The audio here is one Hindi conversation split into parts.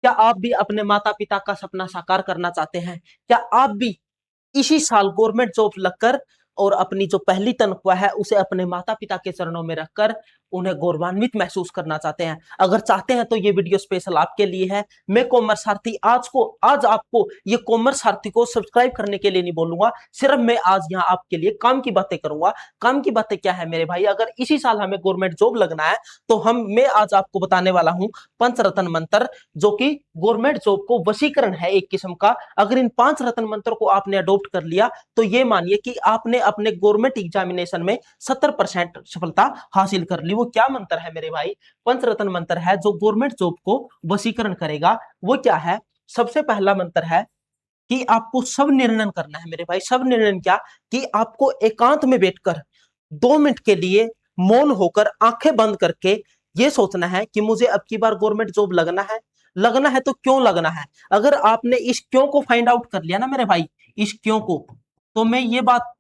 क्या आप भी अपने माता पिता का सपना साकार करना चाहते हैं? क्या आप भी इसी साल गवर्नमेंट जॉब लगकर और अपनी जो पहली तनख्वाह है उसे अपने माता पिता के चरणों में रखकर उन्हें गौरवान्वित महसूस करना चाहते हैं? अगर चाहते हैं तो ये वीडियो स्पेशल आपके लिए है। मैं कॉमर्स सारथी आज आपको ये कॉमर्स सारथी को सब्सक्राइब करने के लिए नहीं बोलूंगा, सिर्फ मैं आज यहाँ आपके लिए काम की बातें करूंगा। काम की बातें क्या है मेरे भाई? अगर इसी साल हमें गवर्नमेंट जॉब लगना है तो मैं आज आपको बताने वाला हूं पंचरत्न मंत्र, जो कि गवर्नमेंट जॉब को वशीकरण है एक किस्म का। अगर इन 5 रत्न मंत्रों को आपने अडॉप्ट कर लिया तो ये मानिए कि आपने अपने गवर्नमेंट एग्जामिनेशन में 70% सफलता हासिल कर ली। वो क्या मंत्र है मेरे भाई? पंचरत्न मंत्र है जो गवर्नमेंट जॉब को वशीकरण करेगा। वो क्या है? सबसे पहला मंत्र है कि आपको सब निर्णय करना है मेरे भाई। सब निर्णय क्या? कि आपको एकांत में बैठकर 2 मिनट के लिए मौन होकर आंखें बंद करके ये सोचना है कि मुझे अब की बार गवर्नमेंट जॉब लगना है। लगना है तो क्यों लगना है? अगर आपने इस क्यों को फाइंड आउट कर लिया ना मेरे भाई, इस क्यों को, तो मैं ये बात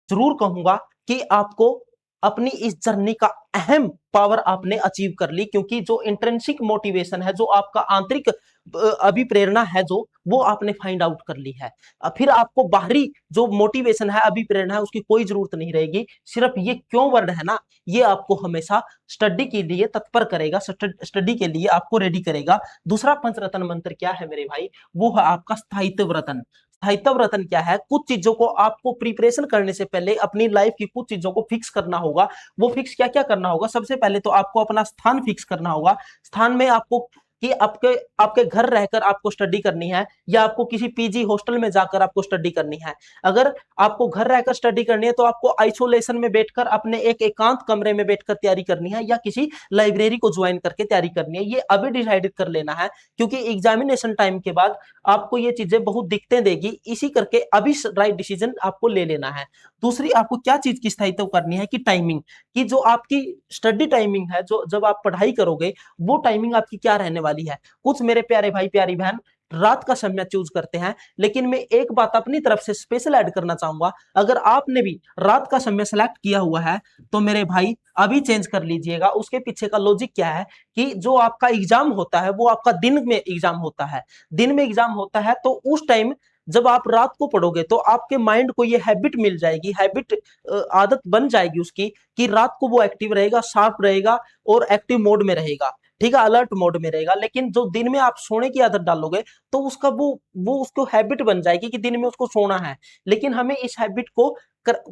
जरूर कहूंगा कि आपको अपनी इस जर्नी का अहम पावर आपने अचीव कर ली, क्योंकि जो इंट्रिंसिक मोटिवेशन है, जो आपका आंतरिक अभिप्रेरणा है, जो वो आपने फाइंड आउट कर ली है। फिर आपको बाहरी जो मोटिवेशन है, अभिप्रेरणा है, उसकी कोई जरूरत नहीं रहेगी। सिर्फ ये क्यों वर्ड है ना, ये आपको हमेशा स्टडी के लिए तत्पर करेगा, स्टडी के लिए आपको रेडी करेगा। दूसरा पंचरत्न मंत्र क्या है मेरे भाई? वो है आपका स्थायित्व रतन। स्थायित्व रतन क्या है? कुछ चीजों को आपको प्रिपरेशन करने से पहले अपनी लाइफ की कुछ चीजों को फिक्स करना होगा। वो फिक्स क्या क्या करना होगा? सबसे पहले तो आपको अपना स्थान फिक्स करना होगा। स्थान में आपको कि आपके आपके घर रहकर आपको स्टडी करनी है या आपको किसी पीजी हॉस्टल में जाकर आपको स्टडी करनी है। अगर आपको घर रहकर स्टडी करनी है तो आपको आइसोलेशन में बैठकर अपने एक एकांत कमरे में बैठकर तैयारी करनी है या किसी लाइब्रेरी को ज्वाइन करके तैयारी करनी है। ये अभी डिसाइड कर लेना है, क्योंकि एग्जामिनेशन टाइम के बाद आपको ये चीजें बहुत दिक्कतें देगी। इसी करके अभी राइट डिसीजन आपको ले लेना है। दूसरी आपको क्या चीज की स्थायित्व करनी है कि टाइमिंग, कि जो आपकी स्टडी टाइमिंग है, जो जब आप पढ़ाई करोगे वो टाइमिंग आपकी क्या रहने वाली है। कुछ मेरे प्यारे भाई प्यारी बहन रात का समय चूज करते हैं, लेकिन मैं एक बात अपनी तरफ से स्पेशल ऐड करना चाहूंगा। अगर आपने भी रात का समय सेलेक्ट किया हुआ है तो मेरे भाई अभी चेंज कर लीजिएगा। उसके पीछे का लॉजिक क्या है कि जो आपका एग्जाम होता है वो आपका दिन में एग्जाम होता है। दिन में एग्जाम होता है तो उस टाइम जब आप रात को पढ़ोगे तो आपके माइंड को ये हैबिट मिल जाएगी, हैबिट आदत बन जाएगी उसकी, कि रात को वो एक्टिव रहेगा, शार्प रहेगा और एक्टिव मोड में रहेगा। ठीक है, अलर्ट मोड में रहेगा। लेकिन जो दिन में आप सोने की आदत डालोगे तो उसका वो उसको हैबिट बन जाएगी कि दिन में उसको सोना है। लेकिन हमें इस हैबिट को कर,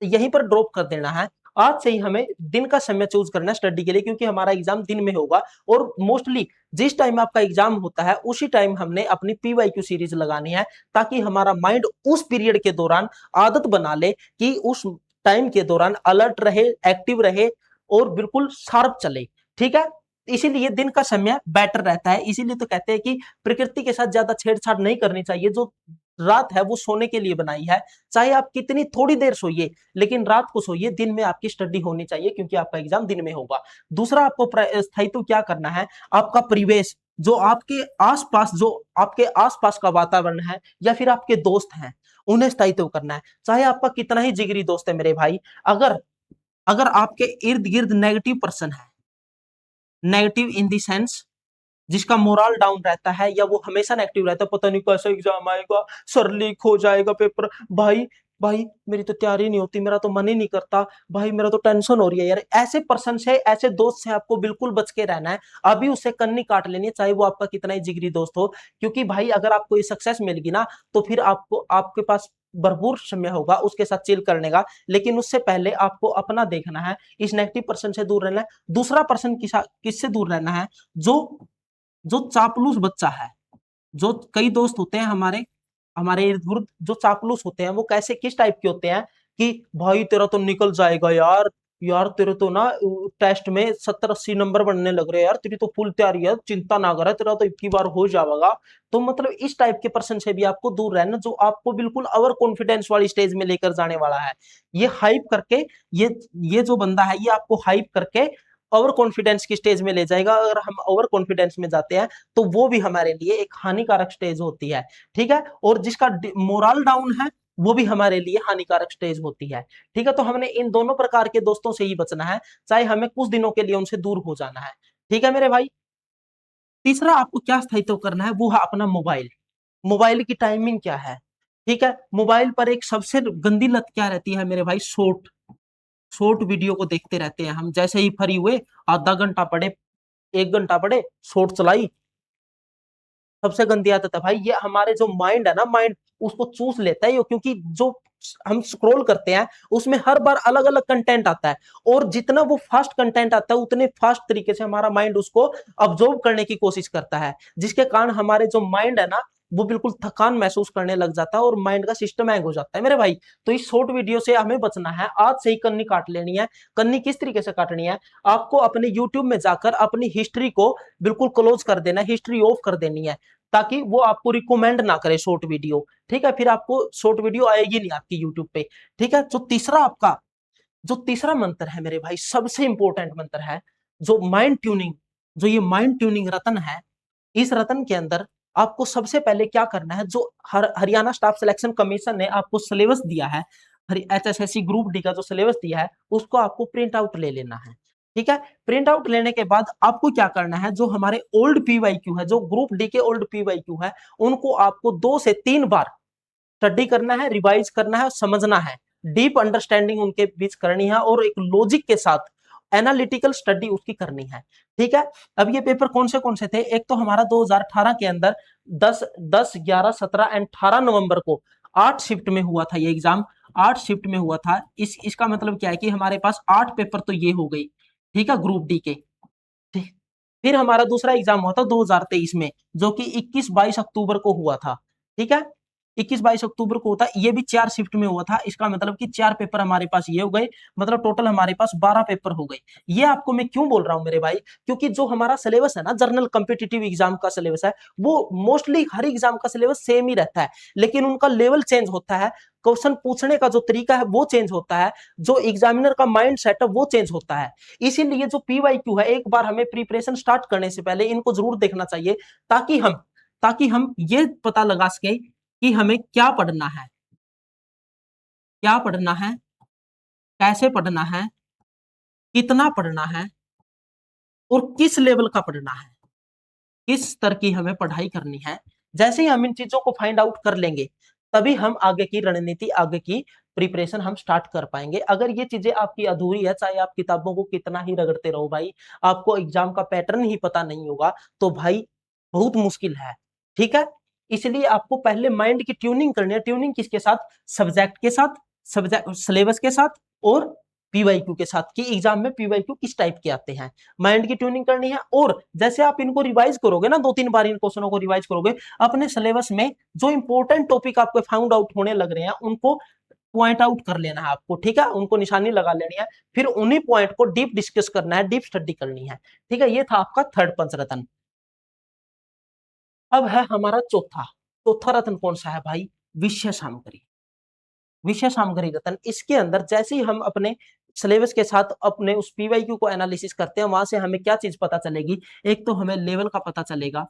यहीं पर ड्रॉप कर देना है। आज से ही हमें दिन का समय चूज करना है स्टडी के लिए, क्योंकि हमारा एग्जाम दिन में होगा। और मोस्टली जिस टाइम आपका एग्जाम होता है उसी टाइम हमने अपनी पीवाईक्यू सीरीज लगानी है, ताकि हमारा माइंड उस पीरियड के दौरान आदत बना ले कि उस टाइम के दौरान अलर्ट रहे, एक्टिव रहे और बिल्कुल शार्प चले। ठीक है, इसीलिए दिन का समय बेटर रहता है। इसीलिए तो कहते हैं कि प्रकृति के साथ ज्यादा छेड़छाड़ नहीं करनी चाहिए। जो रात है वो सोने के लिए बनाई है। चाहे आप कितनी थोड़ी देर सोइए, लेकिन रात को सोइए। दिन में आपकी स्टडी होनी चाहिए, क्योंकि आपका एग्जाम दिन में होगा। दूसरा आपको स्थायित्व क्या करना है? आपका परिवेश, जो आपके आसपास का वातावरण है या फिर आपके दोस्त हैं, उन्हें स्थायित्व करना है। चाहे आपका कितना ही जिगरी दोस्त है मेरे भाई, अगर अगर आपके इर्द गिर्द नेगेटिव पर्सन है, नेगेटिव इन द सेंस जिसका मोरल डाउन रहता है या वो हमेशा नेगेटिव रहता है, पता नहीं कैसा एग्जाम आएगा, सर लीक हो जाएगा पेपर, भाई भाई मेरी तो तैयारी नहीं होती, मेरा तो मन ही नहीं करता, भाई मेरा तो टेंशन हो रही है यार। ऐसे पर्सन से, ऐसे दोस्त से आपको बिल्कुल बच के रहना है। अभी उससे कन्नी काट लेनी है, चाहे वो आपका कितना ही जिगरी दोस्त हो। क्योंकि भाई अगर आपको ये सक्सेस मिलेगी ना तो फिर आपको, आपके पास भरपूर समय होगा उसके साथ चिल करने का। लेकिन उससे पहले आपको अपना देखना है, इस नेगेटिव पर्सन से दूर रहना है। दूसरा पर्सन किससे दूर रहना है? जो जो चापलूस बच्चा है। जो कई दोस्त होते हैं हमारे हमारे इर्द गिर्द जो चापलूस होते हैं, वो कैसे, किस टाइप के होते हैं कि भाई तेरा तो निकल जाएगा यार, यार तेरे तो ना टेस्ट में 70-80 नंबर बनने लग रहे हैं यार, तेरी तो फुल तैयारी है, चिंता ना कर, तेरा तो इतनी बार हो जाएगा। तो मतलब इस टाइप के पर्सन से भी आपको दूर रहना, जो आपको बिल्कुल ओवर कॉन्फिडेंस वाली स्टेज में लेकर जाने वाला है। ये हाइप करके, ये जो बंदा है ये आपको हाइप करके ओवर कॉन्फिडेंस की स्टेज में ले जाएगा। अगर हम ओवर कॉन्फिडेंस में जाते हैं तो वो भी हमारे लिए एक हानिकारक स्टेज होती है। ठीक है, और जिसका मोरल डाउन है वो भी हमारे लिए हानिकारक स्टेज होती है। ठीक है, तो हमने इन दोनों प्रकार के दोस्तों से ही बचना है, चाहे हमें कुछ दिनों के लिए उनसे दूर हो जाना है। ठीक है मेरे भाई। तीसरा आपको क्या स्थायित्व करना है, वो है अपना मोबाइल। मोबाइल की टाइमिंग क्या है, ठीक है। मोबाइल पर एक सबसे गंदी लत क्या रहती है मेरे भाई, शॉर्ट शॉर्ट वीडियो को देखते रहते हैं हम। जैसे ही फ्री हुए, आधा घंटा पढ़े, 1 घंटा पढ़े, शॉर्ट चलाई। सबसे गंदी आदत है भाई, ये हमारे जो माइंड है ना, माइंड उसको चूस लेता है ये, क्योंकि जो हम स्क्रॉल करते हैं उसमें हर बार अलग अलग कंटेंट आता है, और जितना वो फास्ट कंटेंट आता है उतने फास्ट तरीके से हमारा माइंड उसको अब्जॉर्ब करने की कोशिश करता है, जिसके कारण हमारे जो माइंड है ना, वो बिल्कुल थकान महसूस करने लग जाता है और माइंड का सिस्टम हैंग हो जाता है मेरे भाई। तो इस शॉर्ट वीडियो से हमें बचना है, आज से ही कन्नी काट लेनी है। कन्नी किस तरीके से काटनी है, आपको अपने यूट्यूब में जाकर अपनी हिस्ट्री को बिल्कुल क्लोज कर देना है, हिस्ट्री ऑफ कर देनी है, ताकि वो आपको रिकमेंड ना करे शॉर्ट वीडियो, ठीक है। फिर आपको शॉर्ट वीडियो आएगी नहीं आपकी यूट्यूब पे, ठीक है। जो तीसरा मंत्र है मेरे भाई, सबसे इंपॉर्टेंट मंत्र है, जो माइंड ट्यूनिंग, जो ये माइंड ट्यूनिंग रतन है, इस रतन के अंदर आपको सबसे पहले क्या करना है, जो हरियाणा स्टाफ सिलेक्शन कमीशन ने आपको सिलेबस दिया है, HSSC ग्रुप डी का जो सिलेबस दिया है, उसको आपको प्रिंट आउट ले लेना है, ठीक है। प्रिंट आउट लेने के बाद आपको क्या करना है, जो हमारे ओल्ड पीवाईक्यू है, जो ग्रुप डी के ओल्ड पीवाईक्यू है, उनको आपको 2 से 3 बार स्टडी करना है, रिवाइज करना है, समझना है, डीप अंडरस्टैंडिंग उनके बीच करनी है, और एक लॉजिक के साथ एनालिटिकल स्टडी उसकी करनी है, ठीक है। अब ये पेपर कौन से थे, एक तो हमारा 2018 के अंदर 10, 11, 17 एंड 18 नवंबर को 8 शिफ्ट में हुआ था ये एग्जाम, 8 शिफ्ट में हुआ था। इसका मतलब क्या है कि हमारे पास 8 पेपर तो ये हो गई, ठीक है, ग्रुप डी के। फिर हमारा दूसरा एग्जाम हुआ था 2023 में, जो कि 21-22 अक्टूबर को हुआ था, ठीक है। 21-22 अक्टूबर को होता, ये भी 4 शिफ्ट में हुआ था। इसका मतलब कि 4 पेपर हमारे पास ये हो गए, मतलब टोटल हमारे पास 12 पेपर हो गए। ये आपको मैं क्यों बोल रहा हूं मेरे भाई, क्योंकि जो हमारा सिलेबस है ना, जनरल कॉम्पिटिटिव एग्जाम का सिलेबस है, वो मोस्टली हर एग्जाम का सिलेबस सेम ही रहता है, लेकिन उनका लेवल चेंज होता है, क्वेश्चन पूछने का जो तरीका है वो चेंज होता है, जो एग्जामिनर का माइंड सेट है वो चेंज होता है। इसीलिए जो पीवाईक्यू है, एक बार हमें प्रिपरेशन स्टार्ट करने से पहले इनको जरूर देखना चाहिए, ताकि हम ये पता लगा सके कि हमें क्या पढ़ना है, क्या पढ़ना है, कैसे पढ़ना है, कितना पढ़ना है, और किस लेवल का पढ़ना है, किस स्तर की हमें पढ़ाई करनी है। जैसे ही हम इन चीजों को फाइंड आउट कर लेंगे, तभी हम आगे की रणनीति, आगे की प्रिपरेशन हम स्टार्ट कर पाएंगे। अगर ये चीजें आपकी अधूरी है, चाहे आप किताबों को कितना ही रगड़ते रहो भाई, आपको एग्जाम का पैटर्न ही पता नहीं होगा, तो भाई बहुत मुश्किल है, ठीक है। इसलिए आपको पहले माइंड की ट्यूनिंग करनी है। ट्यूनिंग किसके साथ, सब्जेक्ट के साथ, सब्जेक्ट सिलेबस के साथ, और पीवाईक्यू के साथ, कि एग्जाम में पीवाईक्यू किस टाइप के आते हैं, माइंड की ट्यूनिंग करनी है। और जैसे आप इनको रिवाइज करोगे ना, 2-3 बार इन क्वेश्चनों को रिवाइज करोगे, अपने सिलेबस में जो इंपॉर्टेंट टॉपिक आपको फाउंड आउट होने लग रहे हैं, उनको पॉइंट आउट कर लेना है आपको, ठीक है, उनको निशानी लगा लेनी है, फिर उन्हीं पॉइंट को डीप डिस्कस करना है, डीप स्टडी करनी है, ठीक है। ये था आपका थर्ड पंचरत्न। अब है हमारा चौथा। चौथा रत्न कौन सा है भाई, विषय सामग्री। विषय सामग्री रत्न, इसके अंदर जैसे ही हम अपने सिलेबस के साथ अपने उस पीवाईक्यू को एनालिसिस करते हैं, वहां से हमें क्या चीज पता चलेगी, एक तो हमें लेवल का पता चलेगा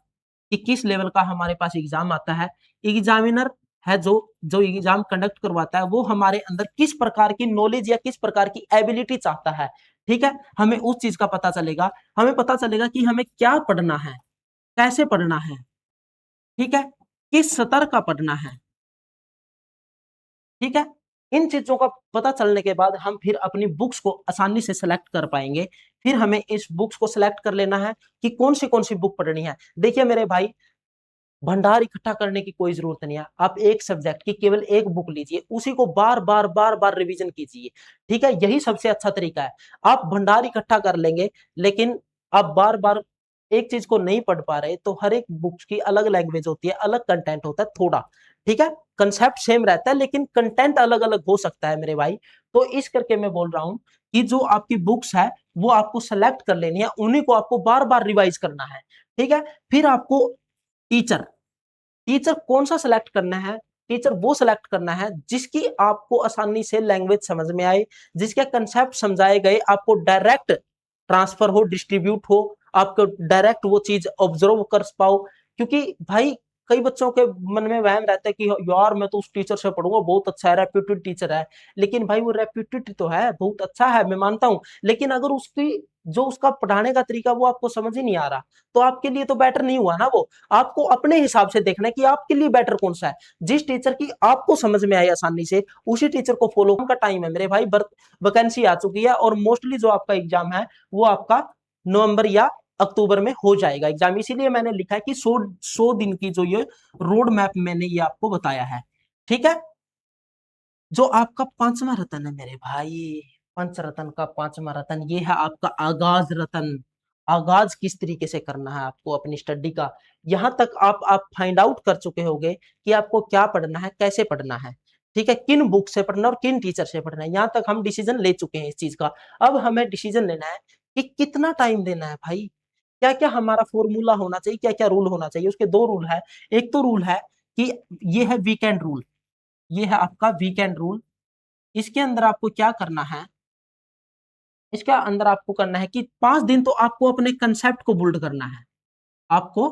कि किस लेवल का हमारे पास एग्जाम आता है। एग्जामिनर है जो जो एग्जाम कंडक्ट करवाता है, वो हमारे अंदर किस प्रकार की नॉलेज या किस प्रकार की एबिलिटी चाहता है, ठीक है, हमें उस चीज का पता चलेगा। हमें पता चलेगा कि हमें क्या पढ़ना है, कैसे पढ़ना है, ठीक है, किस स्तर का पढ़ना है, ठीक है। इन चीजों का पता चलने के बाद हम फिर अपनी बुक्स को आसानी से सिलेक्ट कर पाएंगे। फिर हमें इस बुक्स को सिलेक्ट कर लेना है कि कौन सी बुक पढ़नी है। देखिए मेरे भाई, भंडार इकट्ठा करने की कोई जरूरत नहीं है। आप एक सब्जेक्ट की केवल एक बुक लीजिए, उसी को बार बार रिवीजन कीजिए, ठीक है, यही सबसे अच्छा तरीका है। आप भंडार इकट्ठा कर लेंगे, लेकिन आप बार बार एक चीज को नहीं पढ़ पा रहे, तो हर एक बुक की अलग लैंग्वेज होती है, अलग कंटेंट होता है थोड़ा, ठीक है। कंसेप्ट सेम रहता है, लेकिन कंटेंट अलग अलग हो सकता है मेरे भाई। तो इस करके मैं बोल रहा हूं कि जो आपकी बुक्स है, वो आपको सेलेक्ट कर लेनी है, उन्हीं को आपको बार बार रिवाइज करना है, ठीक है। फिर आपको टीचर टीचर कौन सा सिलेक्ट करना है, टीचर वो सिलेक्ट करना है जिसकी आपको आसानी से लैंग्वेज समझ में आए, जिसके कंसेप्ट समझाए गए आपको डायरेक्ट ट्रांसफर हो, डिस्ट्रीब्यूट हो, आपको डायरेक्ट वो चीज ऑब्जर्व कर पाओ। क्योंकि भाई कई बच्चों के मन में वहम रहता है कि यार मैं तो उस टीचर से पढ़ूंगा, बहुत अच्छा है, रेप्यूटेड टीचर है। लेकिन भाई वो रेप्यूटेड तो है, बहुत अच्छा है, मैं मानता हूं, लेकिन अगर उसकी जो उसका पढ़ाने का तरीका वो आपको समझ ही नहीं आ रहा, तो आपके लिए तो बेटर नहीं हुआ ना वो। आपको अपने हिसाब से देखना है कि आपके लिए बेटर कौन सा है। जिस टीचर की आपको समझ में आई आसानी से उसी टीचर को फॉलो का टाइम है मेरे भाई, वैकेंसी आ चुकी है और मोस्टली जो आपका एग्जाम है वो आपका नवंबर या अक्टूबर में हो जाएगा एग्जाम। इसीलिए मैंने लिखा है कि 100 दिन की जो ये रोड मैप मैंने ये आपको बताया है। ठीक है, जो आपका पांचवा रतन है मेरे भाई, पंच रतन का पांचवा रतन ये है आपका आगाज रतन। आगाज किस तरीके से करना है आपको अपनी स्टडी का, यहां तक आप फाइंड आउट कर चुके होंगे कि आपको क्या पढ़ना है, कैसे पढ़ना है, ठीक है, किन बुक से पढ़ना और किन टीचर से पढ़ना है, यहां तक हम डिसीजन ले चुके हैं इस चीज का। अब हमें डिसीजन लेना है कि कितना टाइम देना है भाई, क्या क्या हमारा फॉर्मूला होना चाहिए, क्या क्या रूल होना चाहिए। उसके दो रूल है। एक तो रूल है कि ये है वीकेंड रूल, ये है आपका वीकेंड रूल। इसके अंदर आपको क्या करना है, इसके अंदर आपको करना है कि 5 दिन तो आपको अपने कंसेप्ट को बिल्ड करना है। आपको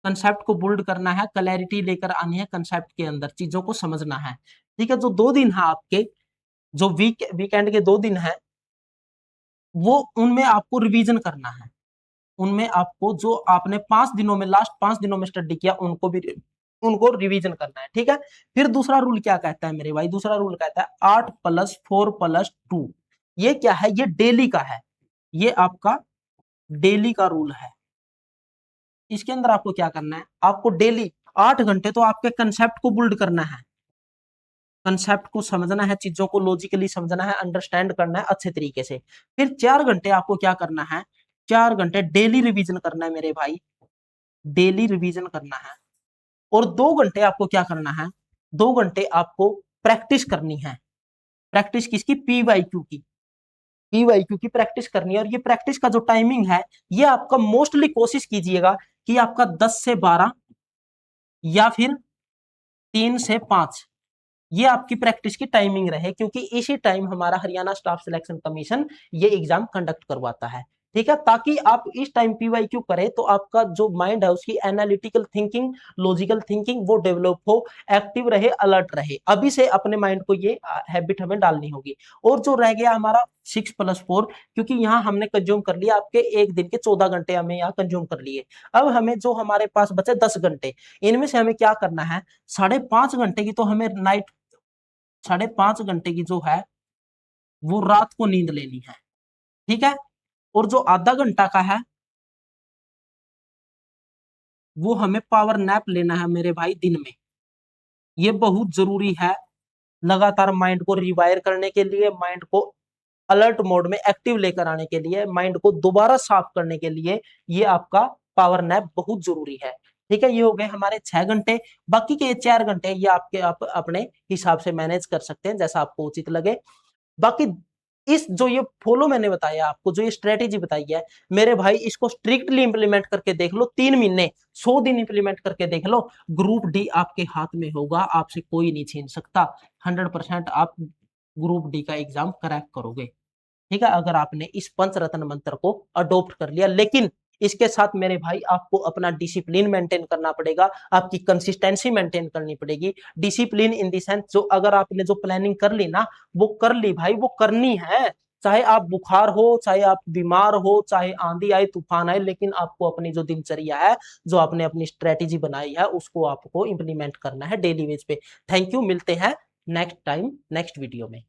कंसेप्ट को बिल्ड करना है, क्लैरिटी लेकर आनी है कंसेप्ट के अंदर, चीजों को समझना है। ठीक है, जो 2 दिन है आपके, जो वीकेंड के 2 दिन है, वो उनमें आपको रिवीजन करना है। उनमें आपको जो आपने 5 दिनों में, लास्ट 5 दिनों में स्टडी किया उनको भी, उनको रिवीजन करना है। ठीक है, फिर दूसरा रूल क्या कहता है मेरे भाई, दूसरा रूल कहता है 8+4+2। ये क्या है, ये डेली का है, ये आपका डेली का रूल है। इसके अंदर आपको क्या करना है, आपको डेली 8 घंटे तो आपके कंसेप्ट को बिल्ड करना है, कंसेप्ट को समझना है, चीजों को लॉजिकली समझना है, अंडरस्टैंड करना है अच्छे तरीके से। फिर 4 घंटे आपको क्या करना है, 4 घंटे डेली रिवीजन करना है मेरे भाई, डेली रिवीजन करना है। और 2 घंटे आपको क्या करना है, 2 घंटे आपको प्रैक्टिस करनी है। प्रैक्टिस किसकी, पीवाईक्यू की, पीवाईक्यू की प्रैक्टिस करनी है। और ये प्रैक्टिस का जो टाइमिंग है, ये आपका मोस्टली कोशिश कीजिएगा कि आपका 10 से 12 या फिर 3 से 5, ये आपकी प्रैक्टिस की टाइमिंग रहे, क्योंकि इसी टाइम हमारा हरियाणा स्टाफ सिलेक्शन कमीशन ये एग्जाम कंडक्ट करवाता है। ठीक है, ताकि आप इस टाइम पीवाईक्यू करें तो आपका जो माइंड है उसकी एनालिटिकल थिंकिंग, लॉजिकल थिंकिंग वो डेवलप हो, एक्टिव रहे, अलर्ट रहे। अभी से अपने माइंड को ये हैबिट हमें डालनी होगी। और जो रह गया हमारा 6+4, क्योंकि यहाँ हमने कंज्यूम कर लिया आपके एक दिन के 14 घंटे हमें यहाँ कंज्यूम कर लिए। अब हमें जो हमारे पास बचे 10 घंटे, इनमें से हमें क्या करना है, 5.5 घंटे की तो हमें नाइट, 5.5 घंटे की जो है वो रात को नींद लेनी है। ठीक है, और जो आधा घंटा का है वो हमें पावर नैप लेना है मेरे भाई दिन में। ये बहुत जरूरी है लगातार माइंड को रिवायर करने के लिए, माइंड को अलर्ट मोड में एक्टिव लेकर आने के लिए, माइंड को दोबारा साफ करने के लिए ये आपका पावर नैप बहुत जरूरी है। ठीक है, ये हो गए हमारे 6 घंटे। बाकी के 4 घंटे ये आप अपने हिसाब से मैनेज कर सकते हैं जैसा आपको उचित लगे। बाकी इस जो ये फॉलो मैंने बताया आपको, जो ये स्ट्रेटेजी बताई है मेरे भाई, इसको स्ट्रिक्टली इंप्लीमेंट करके देख लो, 3 महीने 100 दिन इंप्लीमेंट करके देख लो, ग्रुप डी आपके हाथ में होगा, आपसे कोई नहीं छीन सकता। 100% आप ग्रुप डी का एग्जाम क्रैक करोगे। ठीक है, अगर आपने इस पंचरत्न मंत्र को अडोप्ट कर लिया। लेकिन इसके साथ मेरे भाई आपको अपना डिसिप्लिन मेंटेन करना पड़ेगा, आपकी कंसिस्टेंसी मेंटेन करनी पड़ेगी। डिसिप्लिन इन दी सेंस, जो अगर आपने जो प्लानिंग कर ली ना, वो कर ली भाई, वो करनी है। चाहे आप बुखार हो, चाहे आप बीमार हो, चाहे आंधी आए, तूफान आए, लेकिन आपको अपनी जो दिनचर्या है, जो आपने अपनी स्ट्रेटेजी बनाई है, उसको आपको इंप्लीमेंट करना है डेली बेस पे। थैंक यू, मिलते हैं नेक्स्ट टाइम नेक्स्ट वीडियो में।